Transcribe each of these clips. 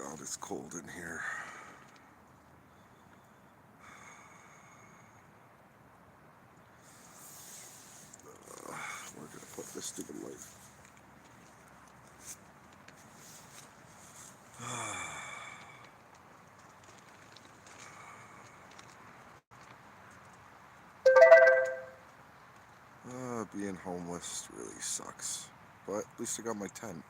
God, it's cold in here. We're gonna put this stupid light. Being homeless really sucks, but at least I got my tent.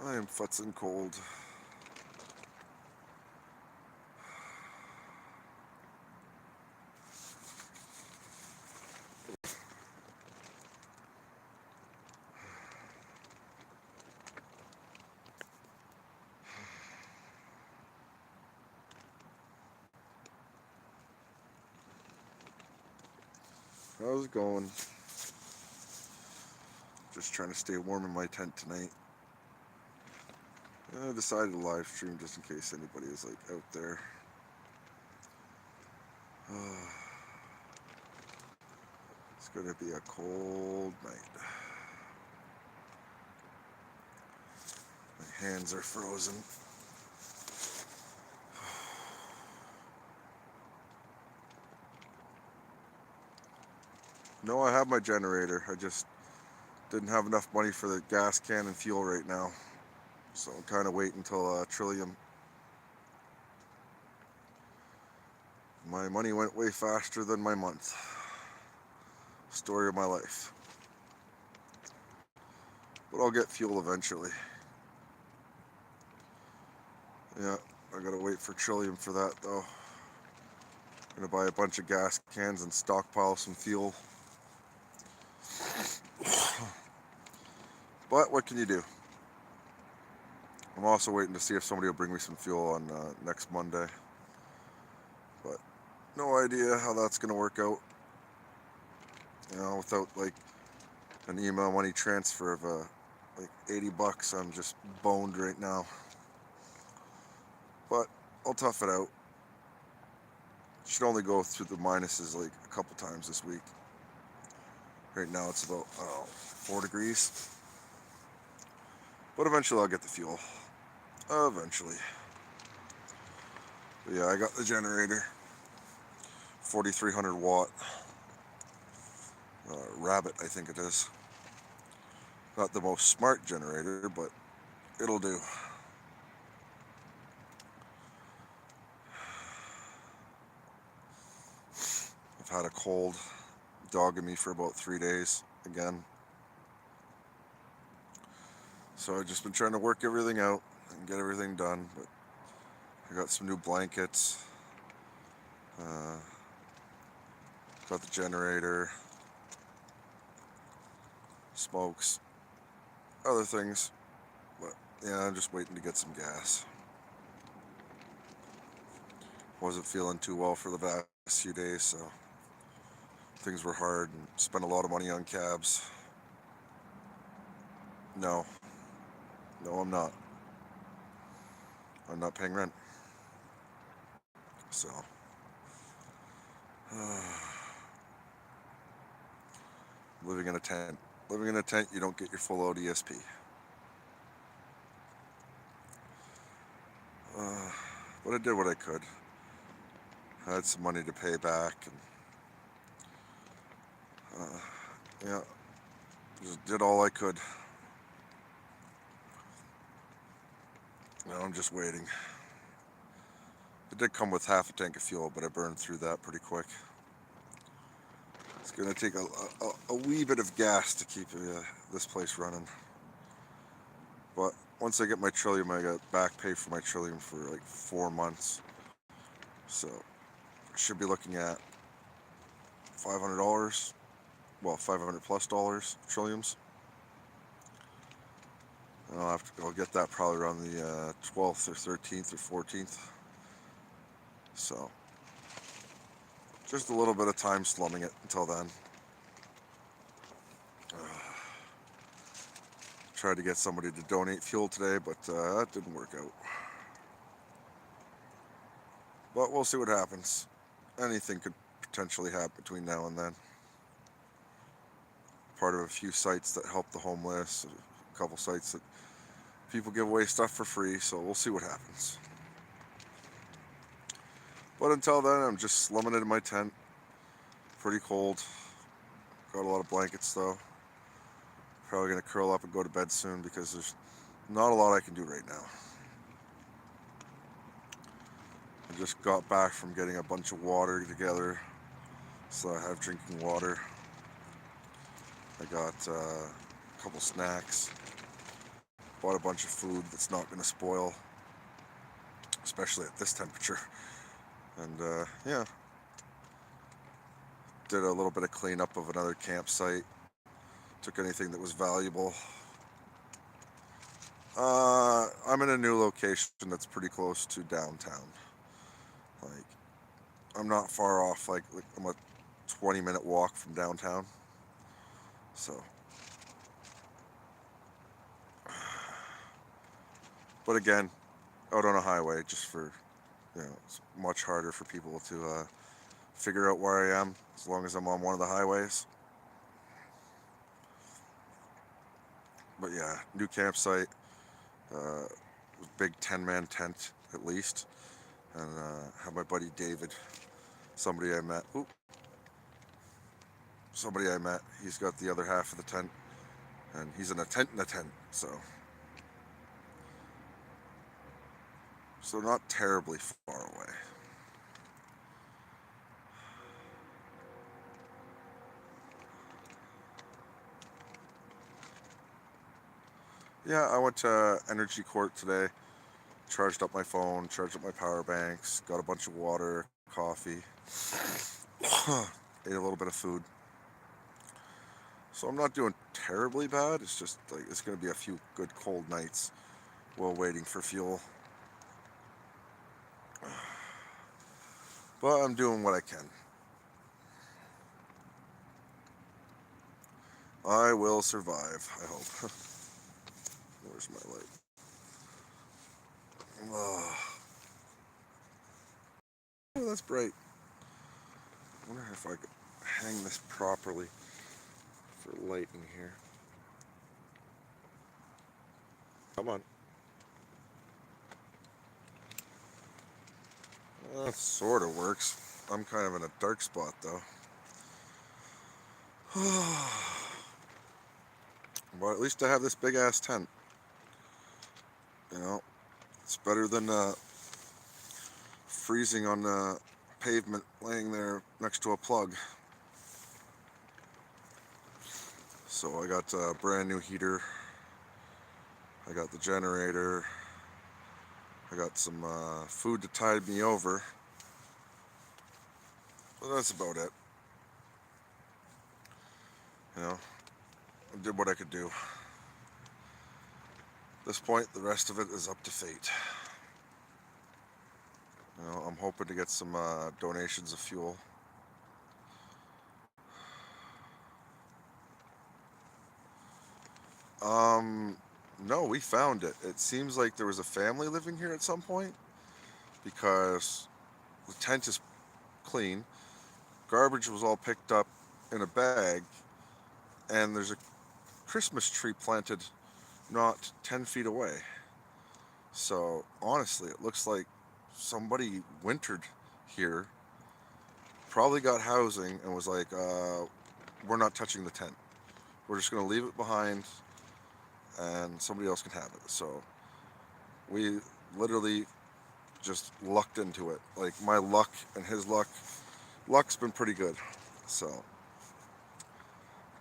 I am futzing cold. How's it going? Just trying to stay warm in my tent tonight. I decided to live stream just in case anybody is like out there. It's gonna be a cold night. My hands are frozen. No, I have my generator. I just didn't have enough money for the gas can and fuel right now. So I'm kind of waiting until Trillium. My money went way faster than my month. Story of my life. But I'll get fuel eventually. Yeah, I gotta wait for Trillium for that though. I'm gonna buy a bunch of gas cans and stockpile some fuel. But what can you do? I'm also waiting to see if somebody will bring me some fuel on next Monday. But no idea how that's gonna work out. You know, without like an email money transfer of like $80, I'm just boned right now. But I'll tough it out. Should only go through the minuses like a couple times this week. Right now it's about 4 degrees. But eventually I'll get the fuel. Eventually. But yeah, I got the generator. 4,300 watt. Rabbit, I think it is. Not the most smart generator, but it'll do. I've had a cold dogging me for about 3 days again. So I've just been trying to work everything out and get everything done. But I got some new blankets. Got the generator. Smokes. Other things. But yeah, I'm just waiting to get some gas. Wasn't feeling too well for the past few days, so things were hard and spent a lot of money on cabs. No, I'm not. I'm not paying rent. So, living in a tent. Living in a tent, you don't get your full out ESP. But I did what I could. I had some money to pay back, and yeah, just did all I could. Now I'm just waiting. It did come with half a tank of fuel, but I burned through that pretty quick. It's gonna take a wee bit of gas to keep this place running. But once I get my Trillium, I got back pay for my Trillium for like 4 months. So I should be looking at $500. Well, $500 plus Trilliums. And I'll get that probably around the 12th or 13th or 14th. So just a little bit of time slumming it until then. Tried to get somebody to donate fuel today, but that didn't work out. But we'll see what happens. Anything could potentially happen between now and then. Part of a few sites that help the homeless, a couple sites that people give away stuff for free, so we'll see what happens. But until then, I'm just slumming it in my tent. Pretty cold. Got a lot of blankets though. Probably gonna curl up and go to bed soon because there's not a lot I can do right now. I just got back from getting a bunch of water together, so I have drinking water. I got a couple snacks. Bought a bunch of food that's not gonna spoil, especially at this temperature. And yeah, did a little bit of cleanup of another campsite. Took anything that was valuable. I'm in a new location that's pretty close to downtown. Like, I'm not far off. Like I'm a 20-minute walk from downtown. So, but again, out on a highway, just for, it's much harder for people to figure out where I am as long as I'm on one of the highways. But yeah, new campsite, big 10-man tent at least, and have my buddy David, somebody I met. He's got the other half of the tent, and he's in a tent, so not terribly far away. Yeah, I went to Energy Court today, charged up my phone, charged up my power banks, got a bunch of water, coffee, ate a little bit of food. So I'm not doing terribly bad. It's just like it's going to be a few good cold nights while waiting for fuel. But I'm doing what I can. I will survive, I hope. Where's my light? Oh, that's bright. I wonder if I could hang this properly for light in here. Come on. That sort of works. I'm kind of in a dark spot though. But at least I have this big ass tent. It's better than freezing on the pavement laying there next to a plug. So I got a brand new heater. I got the generator. I got some food to tide me over. But that's about it. I did what I could do. At this point, the rest of it is up to fate. I'm hoping to get some donations of fuel. No, we found it. It seems like there was a family living here at some point because the tent is clean. Garbage was all picked up in a bag, and there's a Christmas tree planted not 10 feet away. So honestly, it looks like somebody wintered here, probably got housing, and was like, we're not touching the tent. We're just going to leave it behind, and somebody else can have it. So we literally just lucked into it. Like, my luck and his luck's been pretty good. So,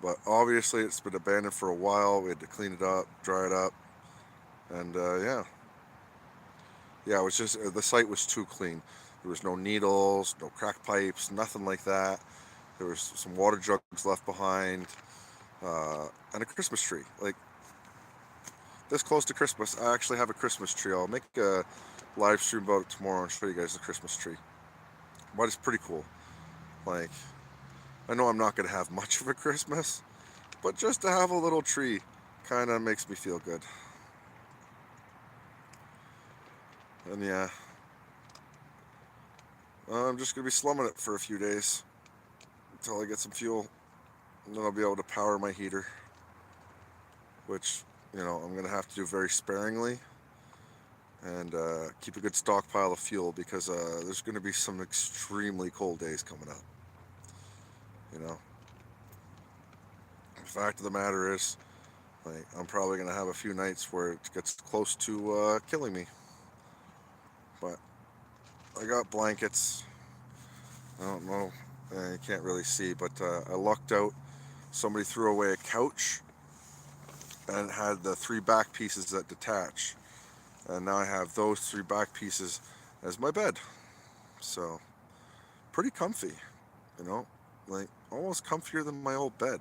but obviously it's been abandoned for a while. We had to clean it up, dry it up, and yeah, it was just the site was too clean. There was no needles, no crack pipes, nothing like that. There was some water jugs left behind, and a Christmas tree. Like, this close to Christmas, I actually have a Christmas tree. I'll make a live stream about it tomorrow and show you guys the Christmas tree. But it's pretty cool. Like, I know I'm not going to have much of a Christmas, but just to have a little tree kind of makes me feel good. And yeah, I'm just going to be slumming it for a few days until I get some fuel. And then I'll be able to power my heater, which, I'm going to have to do very sparingly and keep a good stockpile of fuel because there's going to be some extremely cold days coming up. The fact of the matter is, like, I'm probably going to have a few nights where it gets close to killing me. But I got blankets. I don't know. You can't really see, but I lucked out. Somebody threw away a couch and it had the 3 back pieces that detach. And now I have those 3 back pieces as my bed. So, pretty comfy, like almost comfier than my old bed.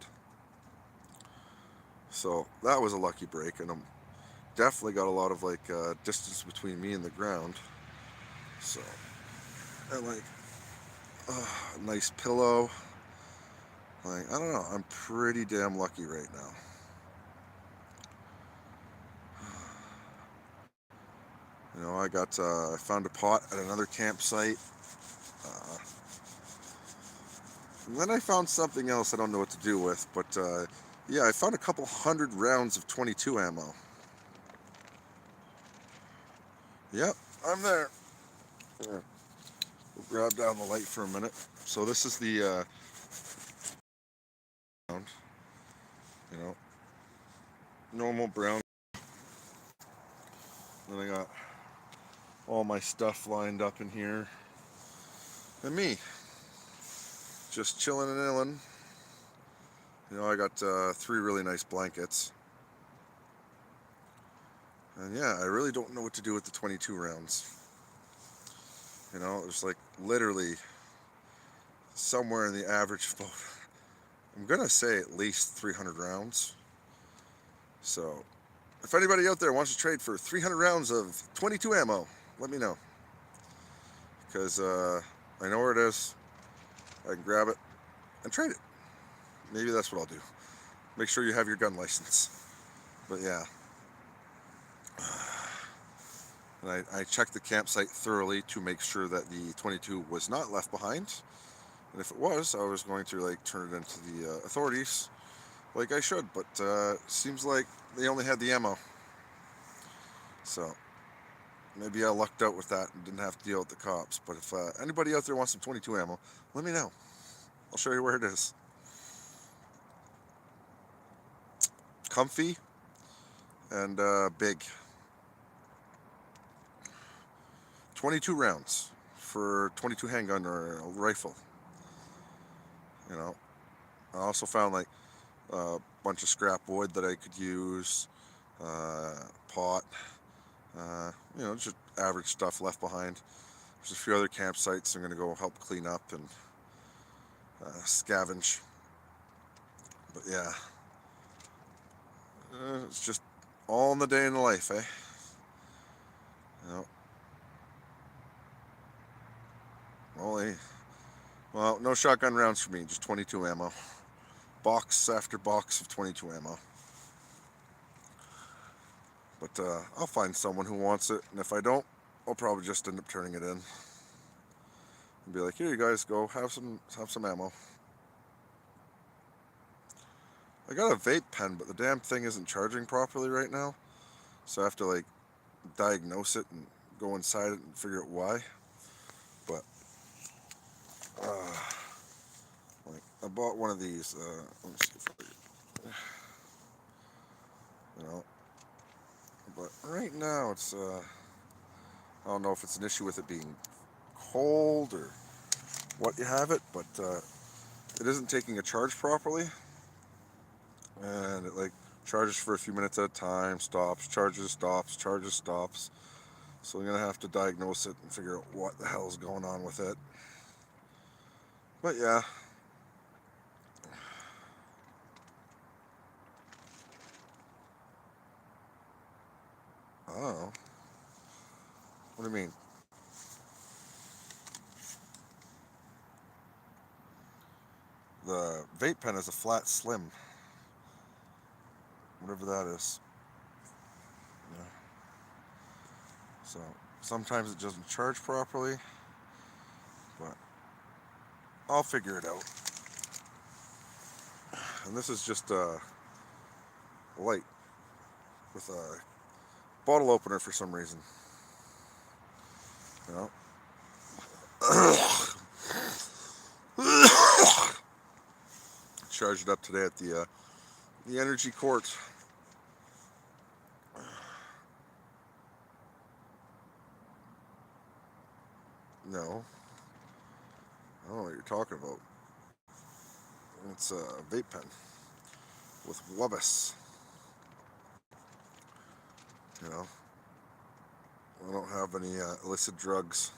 So, that was a lucky break, and I'm definitely got a lot of distance between me and the ground. So, and a nice pillow. Like, I don't know, I'm pretty damn lucky right now. I found a pot at another campsite. Uh, and then I found something else I don't know what to do with, but yeah, I found a couple 100 rounds of 22 ammo. Yep, I'm there. Here, we'll grab down the light for a minute. So this is the round, normal brown. Then I got all my stuff lined up in here. And me, just chilling and illing. I got 3 really nice blankets. And yeah, I really don't know what to do with the 22 rounds. There's literally somewhere in the average of about, I'm gonna say at least 300 rounds. So if anybody out there wants to trade for 300 rounds of 22 ammo, let me know. Because I know where it is. I can grab it and trade it. Maybe that's what I'll do. Make sure you have your gun license. But yeah. And I checked the campsite thoroughly to make sure that the 22 was not left behind. And if it was, I was going to turn it into the authorities like I should. But seems like they only had the ammo. So maybe I lucked out with that and didn't have to deal with the cops. But if anybody out there wants some 22 ammo, let me know. I'll show you where it is. Comfy and big. 22 rounds for 22 handgun or a rifle. I also found a bunch of scrap wood that I could use, pot, just average stuff left behind. There's a few other campsites I'm going to go help clean up and scavenge. But yeah, it's just all in the day in the life, eh? Well, no shotgun rounds for me, just 22 ammo. Box after box of 22 ammo. But I'll find someone who wants it, and if I don't, I'll probably just end up turning it in. And be like, here you guys go, have some ammo. I got a vape pen, but the damn thing isn't charging properly right now. So I have to diagnose it and go inside it and figure out why. But I bought one of these. Let me see if but right now it's I don't know if it's an issue with it being cold or what you have it, but it isn't taking a charge properly, and it charges for a few minutes at a time, stops, charges, stops, charges, stops. So I'm gonna have to diagnose it and figure out what the hell's going on with it. But yeah. I don't know. What do you mean? The vape pen is a flat slim. Whatever that is. Yeah. So sometimes it doesn't charge properly, but I'll figure it out. And this is just a light with a bottle opener for some reason. You know? Charged it up today at the Energy Court. No, I don't know what you're talking about. It's a vape pen with Wubbis. You know, I don't have any illicit drugs.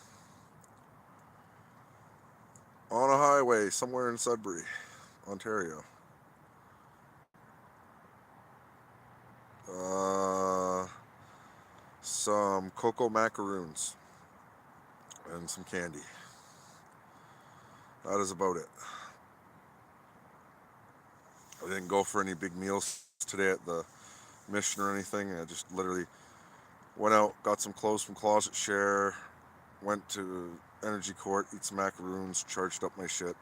On a highway somewhere in Sudbury, Ontario. Some cocoa macaroons and some candy. That is about it. I didn't go for any big meals today at the Mission or anything. I just literally went out, got some clothes from Closet Share, went to Energy Court, eat some macaroons, charged up my shit,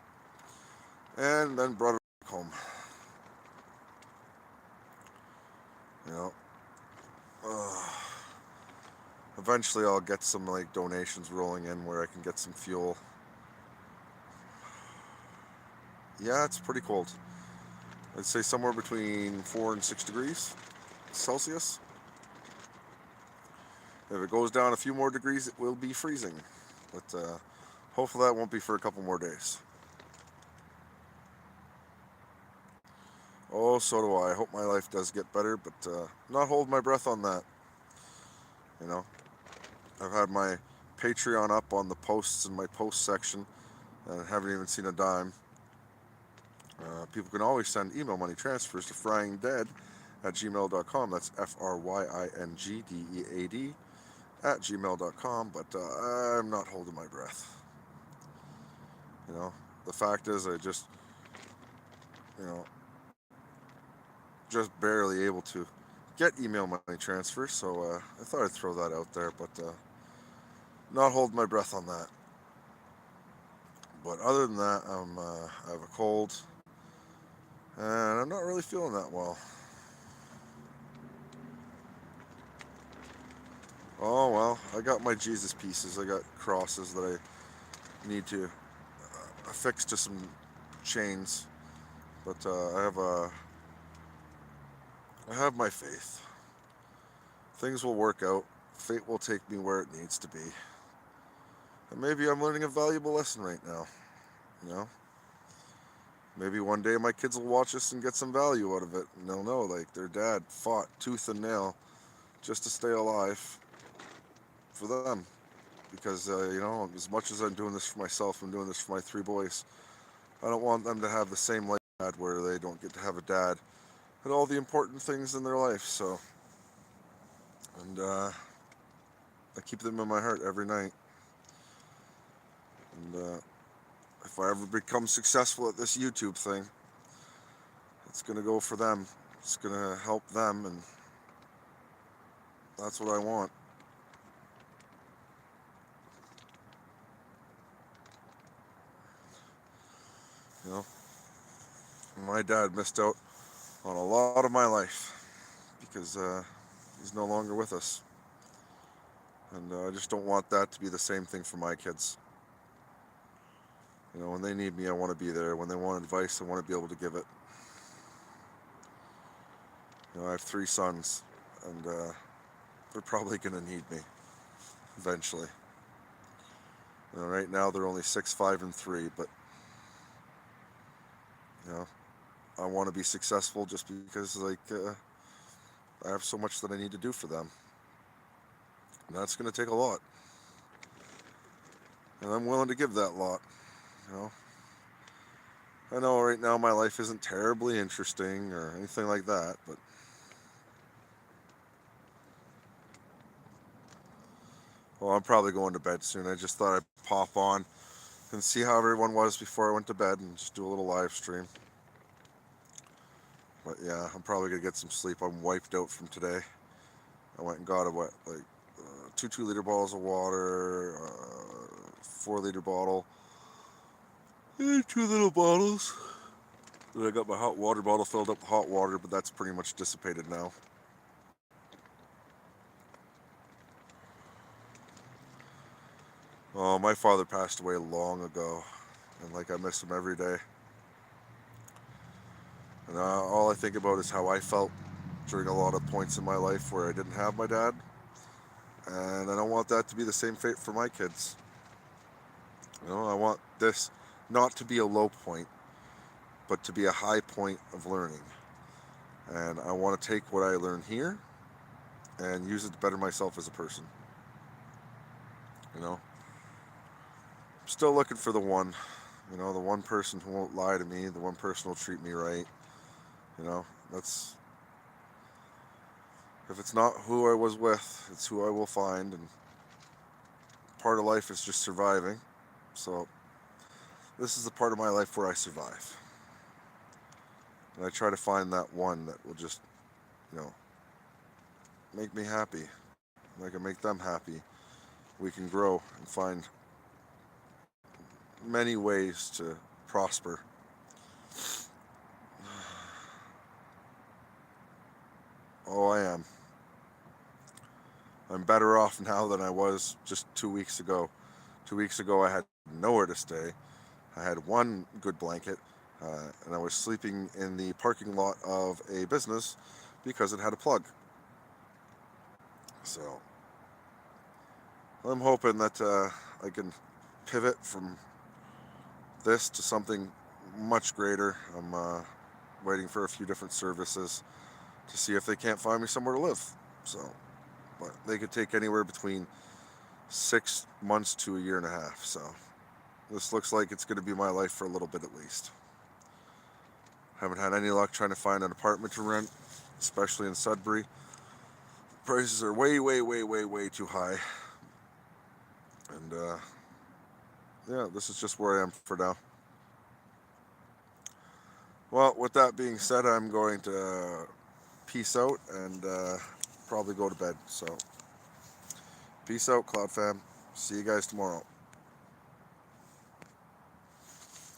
and then brought it back home. You know, eventually I'll get some like donations rolling in where I can get some fuel. Yeah, it's pretty cold. I'd say somewhere between 4 and 6 degrees Celsius. If it goes down a few more degrees, it will be freezing. But hopefully that won't be for a couple more days. Oh, so do I. I hope my life does get better, but not hold my breath on that. You know, I've had my Patreon up on the posts in my post section, and haven't even seen a dime. People can always send email money transfers to fryingdead@gmail.com. That's FRYINGDEAD@gmail.com, but I'm not holding my breath. You know, the fact is I just, you know, just barely able to get email money transfers, so I thought I'd throw that out there, but not hold my breath on that. But other than that, I have a cold, and I'm not really feeling that well. Oh well, I got my Jesus pieces. I got crosses that I need to affix to some chains, but I have my faith. Things will work out. Fate will take me where it needs to be. And maybe I'm learning a valuable lesson right now. You know? Maybe one day my kids will watch this and get some value out of it. And they'll know, like, their dad fought tooth and nail just to stay alive for them. Because, you know, as much as I'm doing this for myself, I'm doing this for my 3 boys. I don't want them to have the same life I had where they don't get to have a dad and all the important things in their life. So, and I keep them in my heart every night. And if I ever become successful at this YouTube thing, it's going to go for them. It's going to help them, and that's what I want. You know, my dad missed out on a lot of my life because he's no longer with us. And I just don't want that to be the same thing for my kids. You know, when they need me, I want to be there. When they want advice, I want to be able to give it. You know, I have 3 sons, and they're probably going to need me eventually. You know, right now they're only 6, 5, and 3, but you know, I want to be successful just because, like, I have so much that I need to do for them. And that's going to take a lot. And I'm willing to give that lot, you know. I know right now my life isn't terribly interesting or anything like that, but Well, I'm probably going to bed soon. I just thought I'd pop on and see how everyone was before I went to bed and just do a little live stream. But yeah, I'm probably gonna get some sleep. I'm wiped out from today. I went and got two 2 liter bottles of water, 4 liter bottle, and 2 little bottles. Then I got my hot water bottle filled up with hot water, but that's pretty much dissipated now. Oh, my father passed away long ago, and like I miss him every day. And all I think about is how I felt during a lot of points in my life where I didn't have my dad, and I don't want that to be the same fate for my kids. I want this not to be a low point, but to be a high point of learning. And I want to take what I learn here and use it to better myself as a person. I'm still looking for the one, the one person who won't lie to me, the one person who will treat me right. That's, if it's not who I was with, it's who I will find. And part of life is just surviving. So this is the part of my life where I survive. And I try to find that one that will just, make me happy. And I can make them happy. We can grow and find many ways to prosper. Oh, I am. I'm better off now than I was just 2 weeks ago. 2 weeks ago, I had nowhere to stay. I had one good blanket, and I was sleeping in the parking lot of a business because it had a plug. So I'm hoping that I can pivot from this to something much greater. I'm waiting for a few different services to see if they can't find me somewhere to live. So, but they could take anywhere between 6 months to a year and a half. So this looks like it's going to be my life for a little bit at least. Haven't had any luck trying to find an apartment to rent, especially in Sudbury. Prices are way, way, way, way, way too high. And yeah, this is just where I am for now. Well, with that being said, I'm going to peace out and probably go to bed. So peace out, Cloud fam. See you guys tomorrow.